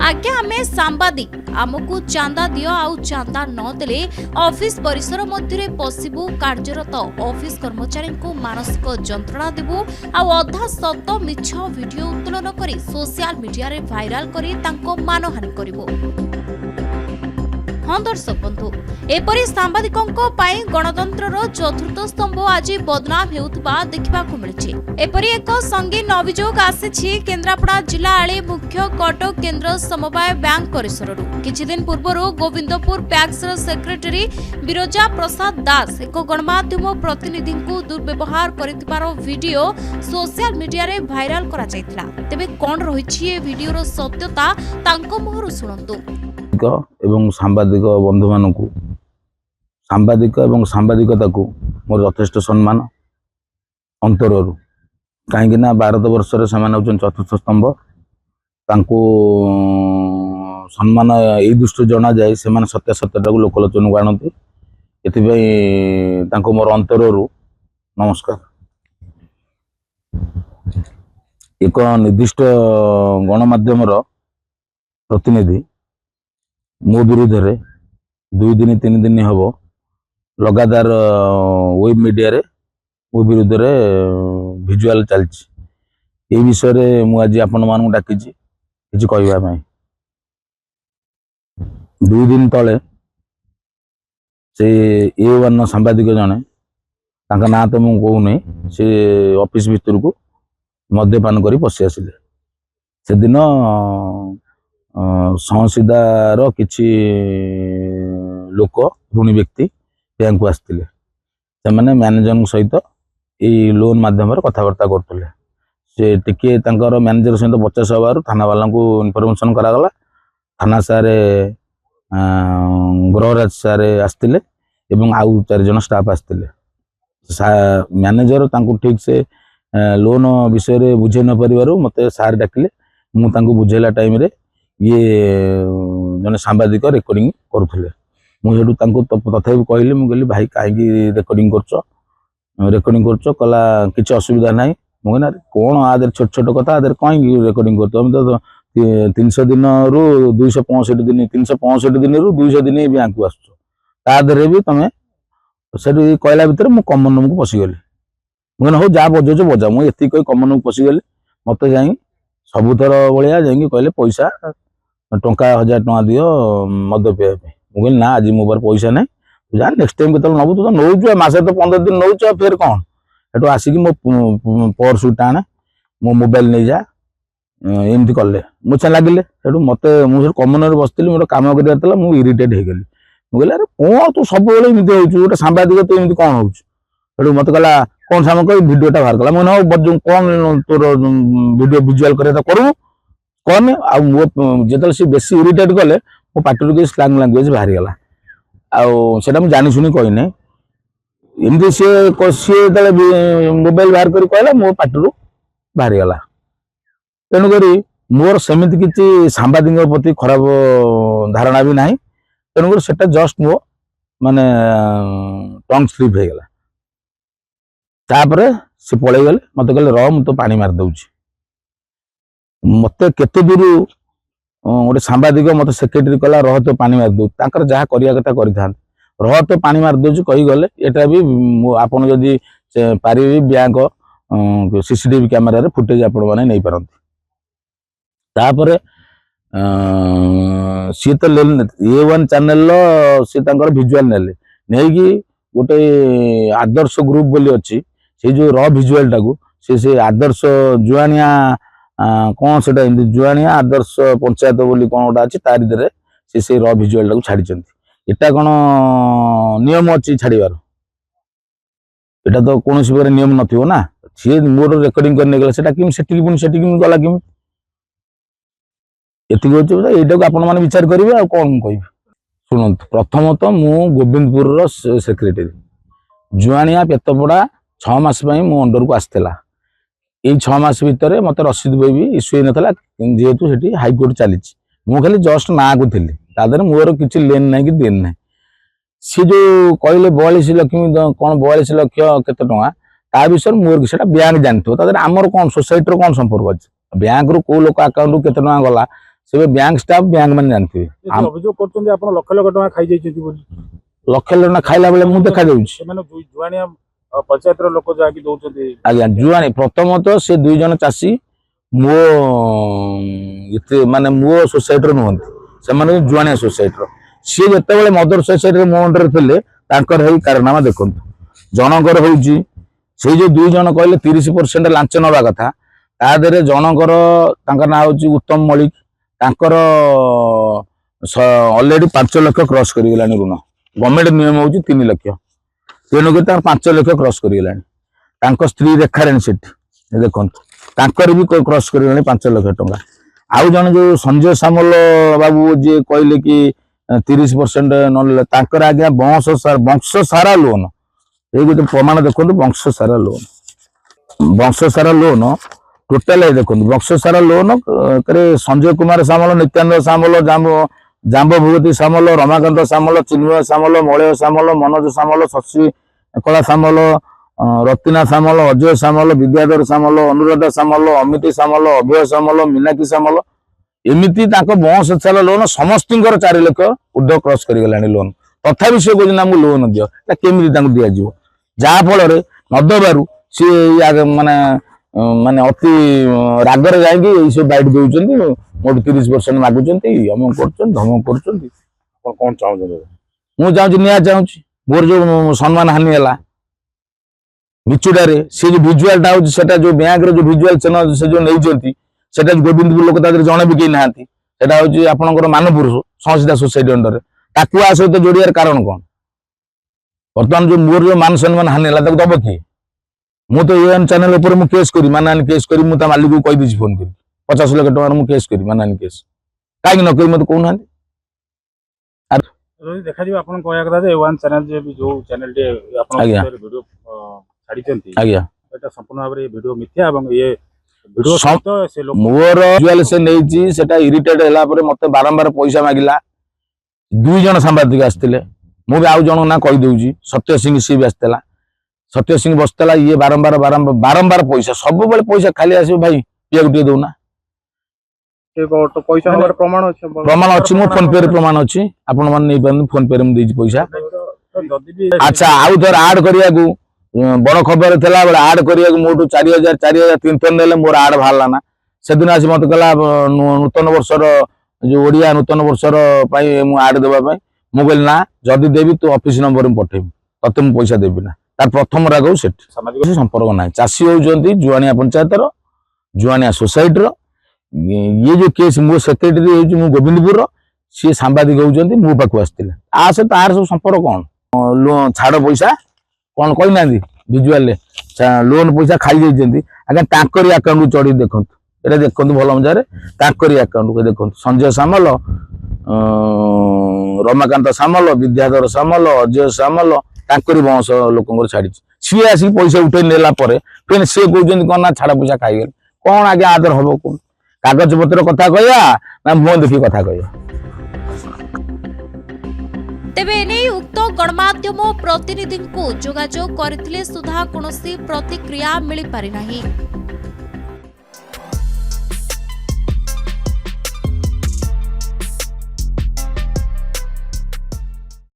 आज्ञा आमे सांबादिक आमको चांदा दियो आउ चांदा न देले ऑफिस परिसर मध्य पशिबु कार्यरत ऑफिस कर्मचारी को मानसिक जंत्रणा देबु आउ अधा सत मिछ वीडियो उत्तोलन करी सोशल मीडिया रे वायरल करी तांको मानहानि करिवो। हाँ दर्शक बंधु एपरी सांबादिकों गणतंत्र चतुर्थ स्तंभ आज बदनाम हेउथबा देखिबाकु मिलिछि। एपरी एक संगीन अभियोग आसिछि केन्द्रापड़ा जिला आली मुख्य कटक केन्द्र समवाय बैंक परिसररु। किछि दिन पूर्वरु गोविंदपुर पैक्सर सेक्रेटरी बिरजा प्रसाद दास एक गणमाध्यम प्रतिनिधि को दुर्व्यवहार करितिबार वीडियो सोशल मीडिया रे वायरल करा जायतिला। तेबे कोन रहिछि ए वीडियोर सत्यता तांको मुहरु सुनंतु। एवं सांबादिक बंधु मानक सांबादिक एवं सांबादिकता को मोर यथेष्ट सम्मान अंतर कहीं भारत वर्ष से चतुर्थ स्तंभ तांको सम्मान यही दृष्टि जना जाए से सत्यासत्यता को लोकलोचन को आणती एथि मोर अंतर नमस्कार। एक निर्दिष्ट गणमाध्यम प्रतिनिधि मो विरुद्ध रे 2 दिन 3 दिन हम लगातार वेब मीडिया रे मो विरुद्ध रे विजुअल चलती विषय मु आज आपण मान डाकी किसी कहवाई 2 दिन तले से A1 सांबादिक जने ना तो मुझे कहूनी से ऑफिस भीतर को मद्यपान करी पशि आसिले से दिन संसीदार किछि लोक ऋणी व्यक्ति बैंक को आसते से मैनेजर सहित ये लोन माध्यम कथबार्ता करते से टिके मैनेजर सहित बचस हबार थाना वाला को इनफर्मेशन करागला। थाना सारे गृहराज सारे आसते आउ 4 जन स्टाफ आसते मैनेजर ठीक से लोन विषय बुझे न पार मत सार डाकिले मुझे बुझेला टाइम रे ये जने सांबादिक रेकर्डिंग करुले मुझे तथापि कहली मुझे भाई कहीं रेकर्डिंग कर कला किसी असुविधा ना मुझे कौन आदर छोट छोट कथा आदर कहीं रेकर्डिंग कर 300 दिन रु 265 दिन 365 दिन रु 200 दिन बैंक को आसुरे भी तुम से कहला भितर मुझे कमन रूम को पशिगली मुझे हो जा बजाच बजा मुझे कही कमन रूम पशिगली मत जा सबुथर भाया जा कहले पैसा टंका 1000 टंका दियो मद पीवा मुझे ना आज मो पास पैसा ना जा नेक्स्ट टाइम के नबू तू तो नौ मसे तो 15 दिन नौ फिर कौन एटू आसिक मो पर्स टाणे मो मोबाइल नहीं जा एमती कले मुझे लगिले सेठू मत मुझे कमन बसती मोर कम कर मुझे इरिटेट हो गली मुझे अरे कौन तू सब एमती हो गोटे सांबादिक तू एमती कौन हो मत कहला कौन साम कह भिडटा बाहर कला मुझे कौन तोर वीडियो विजुअल कर करूँ कौन जो सी बेसी इरिटेट कले मो पार्टी किसी स्लांग लांगुएज बाहरी गला आटा मुझे जानी शुणी कहना एमती सी मोबाइल बाहर कर कहला मो पार्टी बाहरी गला तेणुक मोर सेमती किसी सांबादिक प्रति खराब धारणा भी ना तेणुक सेटा जस्ट मो माने टंग स्लिप हो गला तापरे से पलि गले मत कहले रह मु तो पानी मार दउछि मत केते दूर गोटे सांबादिक मत सेक्रेटरी कला रह तो पानी मार दउ ताकर जहा करिया कथा करिथान रह तो पानी मार दउछि कहि गले एटा भी आपन जदी पारिबी बैंक सीसीटीवी कैमरा रे फुटेज आपण माने नै परंती तापरे सी तो A1 चैनल सी तांकर विजुअल नेले नै कि गोटे आदर्श ग्रुप बोली अच्छी से जो र विजुअल टाकू से आदर्श जुआनिया कौन से जुआनिया आदर्श पंचायत बोली कौन गोटा अच्छी तारी दे से र विजुअल टाकू छाड़ी एटा कौन नियम अच्छी छाड़ार एटा तो कौन प्रकार नियम नथिबो ना सी मोर रेकर्डिंग करने गला सेटा किम सेटिक पुनी सेटिक गला किम एति होची एटा को आपण माने विचार करिवे आ कौन कहबे शुणु प्रथमतः मु गोविंदपुर सेक्रेटरी जुआनिया पेतपड़ा 6 मास मो अंडर को आसला ये 6 मास भितर मत रसीद बही भी इश्यू होता जेहेतु से हाईकोर्ट चली मु खाली जस्ट ना को थी तादर मोर किसी लेन ना कि देन ना सी जो कहले 42 लक्ष कौन 42 लक्ष केते टंका ता विषय मोर से बैंक जानते आमर कौन सोसाइटी कौन संपर्क अच्छे बैंक रु को लोक आकाउंट केते टंका गला से बैंक स्टाफ बैंक मैंने जानते अभियोग करछन्ती आपण लक्ष लक्ष टका खाई जाइछन्ती बोली लक्ष लक्ष खाइला बेले मु देखा जाउछि सेमाने जुआनिया पंचायत रो लोक जाकी दउछन्ती आज्ञा जुआनी प्रथमतः से दुई जन चाषी मो इते माने मो सोसाइटी रो नहंती से माने जुआनिया सोसाइटी रो सी जते बेले मदर सोसाइटी रो मो अंडर थिले तांकर हेई कारनामा देखंतु जनकर होउची से जो दुई जन कहले 30% लांच नबा कथा ता देरे जनकर तांकर ना होउची उत्तम मलिक तांकर ऑलरेडी 5 लाख क्रॉस करि गेलानी ऋण गवर्नमेंट नियम होउची 3 लाख तेणुक 5 लाख क्रॉस कर स्त्री रेखारेणी सेठी देखो तांकर भी क्रॉस कर 5 लाख टंका आउ जन जो संजय सामल बाबू जी कहले कि 30% नल आज्ञा वंश सारा लोन ये गोटे प्रमाण देखो वंश सारा लोन टोटाल देखो वंश सारा लोन संजय कुमार सामल नित्यानंद सामल जाम्बभूति सामल रमाकांत सामल चिन्मय सामल मलय सामल मनोज सामल शशि कला सामल रतिना सामल अजय सामल विद्याधर सामल अनुराधा सामल अमित सामल अभय सामल मीनाक्षी सामल एमती वंश सारा लोन समस्त 4 लाख ऊर्ध्व क्रॉस कर लोन तथापि सी कहते लोन दियो केमी दि जाफल नदबार सी माने माने अति रागर जाकि बैठ दौरान मोट 30% मागुंट अमुक कर धमक कर मुझे निया चाहूँ मोर जो सम्मान हानि है मिचुडारे से जो भिजुआलटा होता जो बैंक जो भिजुआल चैनल से जो नहीं गोविंदपुर लोक जड़े भी कहीं ना हूँ आपंकर मानपुर संसीदा सोसाइटी अंडर ताकू आ सहित जोड़ियार कारण कौन बर्तमान जो मोर जो मान सम्मान हानि है दब किए मु तो एन चैनल पर मु केस करी मानहानि केस करी मु मालिक को कही दीजिए फोन करी 50 लाख टका मु केस करी मानहानि केस कहीं न कही मत कहना देखा जी आपन कहया कथा जे वन चैनल जे भी जो चैनल डे आपन वीडियो छाडी चंती आज्ञा एटा संपूर्ण भाबरे वीडियो मिथ्या एवं ये वीडियो सहित से लोक मोर विजुअल से नेची सेटा इरिटेट होला पर मते बारंबार पैसा मागिला दुई जन सांबादिक आस्तिले मु भी आउ जन ना कहि दउची सत्य सिंह सी भी आस्तेला सत्य सिंह बसतला ये बारंबार पैसा सब बेले पैसा खाली आसी भाई ये गुटे दउना तो पैसा हमर प्रमाण अछि मो फोन पे रे प्रमाण अछि आपण मन नै पन फोन पे रे म देछि पैसा अच्छा आउ धर ऐड करिया को बड़ खबर थला बेले ऐड करिया को मोटू 4000 300 नेले मोर ऐड भाला ना से दिन आसी मत कला नूतन वर्षर जो ओडिया नूतन वर्षर पई मु ऐड देबा पई मोबाइल ना जदी देबी तो ऑफिस नंबर में पठेबी तते मु पैसा देबी ना तार प्रथम राग सेठ सामाजिक संपर्क ना चाषी होउजंती जुआनिया पंचायत रो जुआनिया सोसाइटी रो ये जो केस मो सेक्रेटरी होउची मु गोविंदपुर रो सी सांबादिक होउजंती मो पाखु आस्तिले आ से तार सब संपर्क कोन छाड़ पैसा कोन कहि नांदी विजुअल लोन पैसा खाई जाइजंती आगे ताकरी अकाउंट चढ़ी देखंतु एटा देखंतु भल मजारे ताकरी अकाउंट को देखंतु संजय सामल रमाकांत सामल विद्याधर सामल अजय सामल ताकरी वंश लोक छाड़ी सी आसी पैसा उठे नेला परे फिर सी कहते कौन ना छाड़ पैसा खाई कौन आगे आदर हम कौन कागज पत्र कथा कहया ना मुह देखी कथा कहया तेबे एने उक्त गणमाध्यम प्रतिनिधि को जोगाजोग करथिले सुधा कोनोसी प्रतिक्रिया मिली पारि नाही।